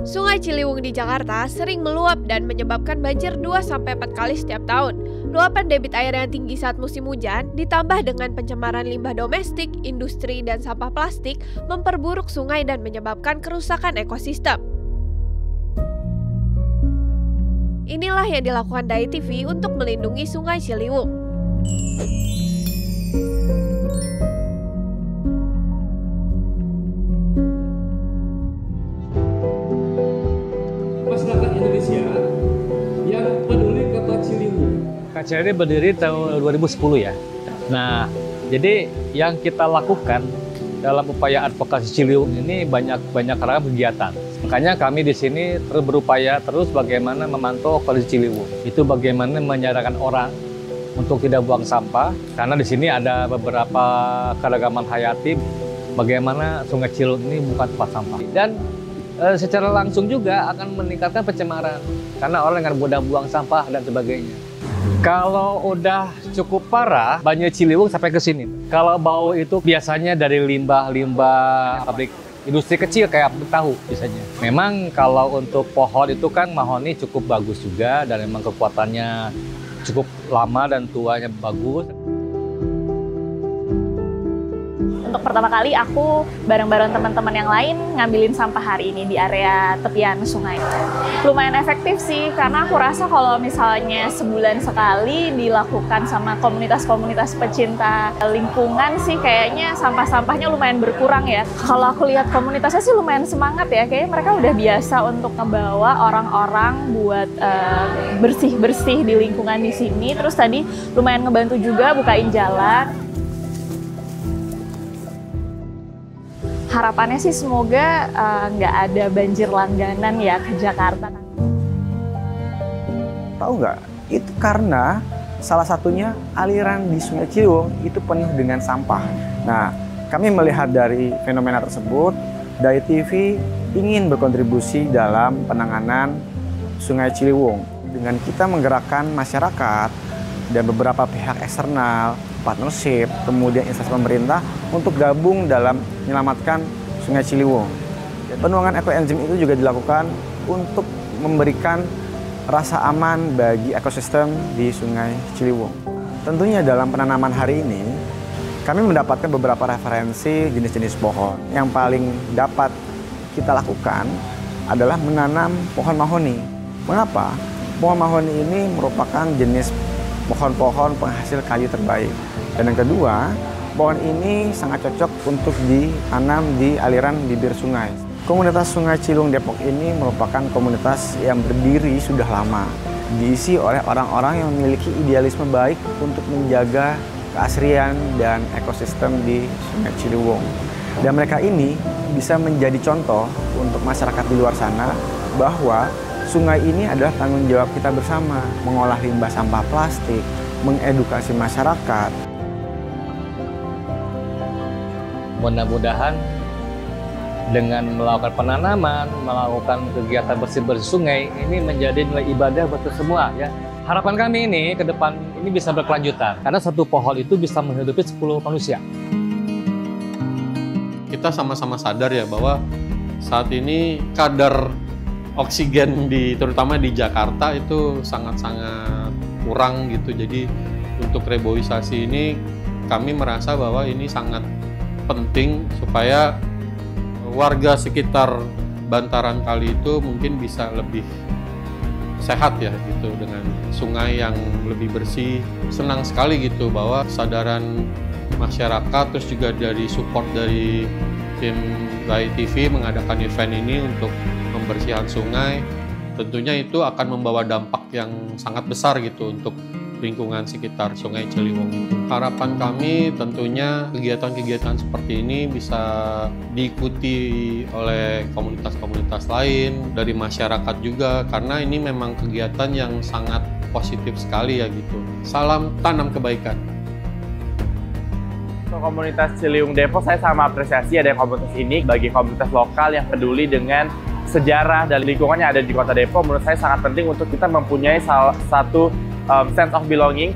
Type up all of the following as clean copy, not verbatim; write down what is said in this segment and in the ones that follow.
Sungai Ciliwung di Jakarta sering meluap dan menyebabkan banjir 2-4 kali setiap tahun. Luapan debit air yang tinggi saat musim hujan, ditambah dengan pencemaran limbah domestik, industri, dan sampah plastik, memperburuk sungai dan menyebabkan kerusakan ekosistem. Inilah yang dilakukan Dai TV untuk melindungi Sungai Ciliwung. Masyarakat Indonesia yang peduli Kota Ciliwung. KCL ini berdiri tahun 2010 ya. Nah, jadi yang kita lakukan dalam upaya advokasi Ciliwung ini banyak ragam kegiatan. Makanya kami di sini terus berupaya bagaimana memantau kondisi Ciliwung. Itu bagaimana menyadarkan orang untuk tidak buang sampah, karena di sini ada beberapa keragaman hayati. Bagaimana Sungai Ciliwung ini bukan tempat sampah. Dan secara langsung juga akan meningkatkan pencemaran karena orang akan mudah buang sampah dan sebagainya. Kalau udah cukup parah, banjir Ciliwung sampai ke sini. Kalau bau itu biasanya dari limbah pabrik industri kecil kayak tahu biasanya. Memang kalau untuk pohon itu kan mahoni cukup bagus juga dan memang kekuatannya cukup lama dan tuanya bagus. Untuk pertama kali aku bareng-bareng teman-teman yang lain ngambilin sampah hari ini di area tepian sungai. Lumayan efektif sih, karena aku rasa kalau misalnya sebulan sekali dilakukan sama komunitas-komunitas pecinta lingkungan sih kayaknya sampah-sampahnya lumayan berkurang ya. Kalau aku lihat komunitasnya sih lumayan semangat ya, kayaknya mereka udah biasa untuk ngebawa orang-orang buat bersih-bersih di lingkungan di sini. Terus tadi lumayan ngebantu juga bukain jalan. Harapannya sih semoga nggak ada banjir langganan ya ke Jakarta. Tahu nggak? Itu karena salah satunya aliran di Sungai Ciliwung itu penuh dengan sampah. Nah, kami melihat dari fenomena tersebut, Dai TV ingin berkontribusi dalam penanganan Sungai Ciliwung. Dengan kita menggerakkan masyarakat dan beberapa pihak eksternal, partnership, kemudian instansi pemerintah untuk gabung dalam menyelamatkan Sungai Ciliwung. Penuangan ekoenzim itu juga dilakukan untuk memberikan rasa aman bagi ekosistem di Sungai Ciliwung. Tentunya dalam penanaman hari ini, kami mendapatkan beberapa referensi jenis-jenis pohon. Yang paling dapat kita lakukan adalah menanam pohon mahoni. Mengapa? Pohon mahoni ini merupakan jenis pohon-pohon penghasil kayu terbaik. Dan yang kedua, pohon ini sangat cocok untuk ditanam di aliran bibir sungai. Komunitas Sungai Ciliwung Depok ini merupakan komunitas yang berdiri sudah lama. Diisi oleh orang-orang yang memiliki idealisme baik untuk menjaga keasrian dan ekosistem di Sungai Ciliwung. Dan mereka ini bisa menjadi contoh untuk masyarakat di luar sana bahwa sungai ini adalah tanggung jawab kita bersama, mengolah limbah sampah plastik, mengedukasi masyarakat. Mudah-mudahan dengan melakukan penanaman, melakukan kegiatan bersih-bersih sungai, ini menjadi nilai ibadah buat kita semua ya. Harapan kami ini ke depan ini bisa berkelanjutan, karena satu pohon itu bisa menghidupi 10 manusia. Kita sama-sama sadar ya bahwa saat ini kadar oksigen terutama di Jakarta itu sangat-sangat kurang gitu. Jadi untuk reboisasi ini kami merasa bahwa ini sangat penting supaya warga sekitar bantaran kali itu mungkin bisa lebih sehat ya gitu, dengan sungai yang lebih bersih. Senang sekali gitu bahwa kesadaran masyarakat, terus juga dari support dari tim Dai TV mengadakan event ini untuk pembersihan sungai. Tentunya itu akan membawa dampak yang sangat besar gitu untuk lingkungan sekitar Sungai Ciliwung itu. Harapan kami tentunya kegiatan-kegiatan seperti ini bisa diikuti oleh komunitas-komunitas lain, dari masyarakat juga, karena ini memang kegiatan yang sangat positif sekali ya gitu. Salam tanam kebaikan. Untuk komunitas Ciliwung Depok, saya sama apresiasi ada komunitas ini bagi komunitas lokal yang peduli dengan sejarah dan lingkungannya ada di Kota Depok. Menurut saya sangat penting untuk kita mempunyai salah satu sense of belonging.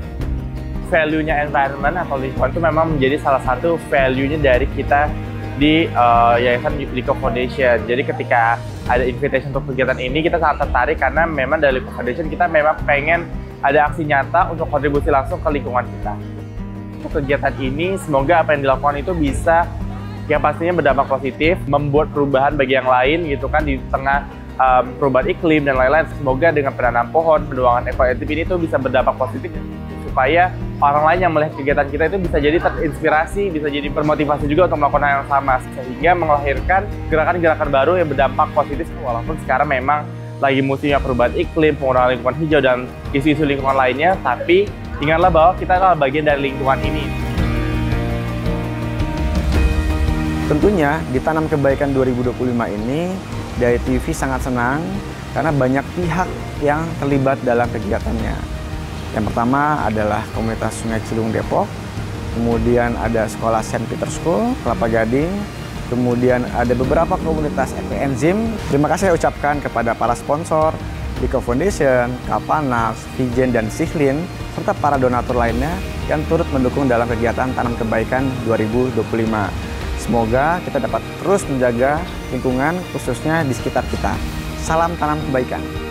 Value-nya environment atau lingkungan itu memang menjadi salah satu value-nya dari kita di Yayasan Lico Foundation. Jadi ketika ada invitation untuk kegiatan ini, kita sangat tertarik karena memang dari Lipo Foundation kita memang pengen ada aksi nyata untuk kontribusi langsung ke lingkungan kita. Untuk kegiatan ini, semoga apa yang dilakukan itu bisa yang pastinya berdampak positif, membuat perubahan bagi yang lain gitu kan di tengah perubahan iklim dan lain-lain. Semoga dengan penanam pohon, penduangan ekoaktif ini tuh bisa berdampak positif supaya orang lain yang melihat kegiatan kita itu bisa jadi terinspirasi, bisa jadi termotivasi juga untuk melakukan hal yang sama, sehingga melahirkan gerakan-gerakan baru yang berdampak positif. Walaupun sekarang memang lagi musimnya perubahan iklim, pengurangan lingkungan hijau, dan isu-isu lingkungan lainnya, tapi ingatlah bahwa kita adalah bagian dari lingkungan ini. Tentunya di Tanam Kebaikan 2025 ini, dari TV sangat senang karena banyak pihak yang terlibat dalam kegiatannya. Yang pertama adalah komunitas Sungai Ciliwung Depok, kemudian ada sekolah St. Peter School, Kelapa Gading, kemudian ada beberapa komunitas Ekoenzim. Terima kasih saya ucapkan kepada para sponsor, Lipo Foundation, Kapanax, Vigen, dan Sihlin, serta para donatur lainnya yang turut mendukung dalam kegiatan Tanam Kebaikan 2025. Semoga kita dapat terus menjaga lingkungan khususnya di sekitar kita. Salam tanam kebaikan.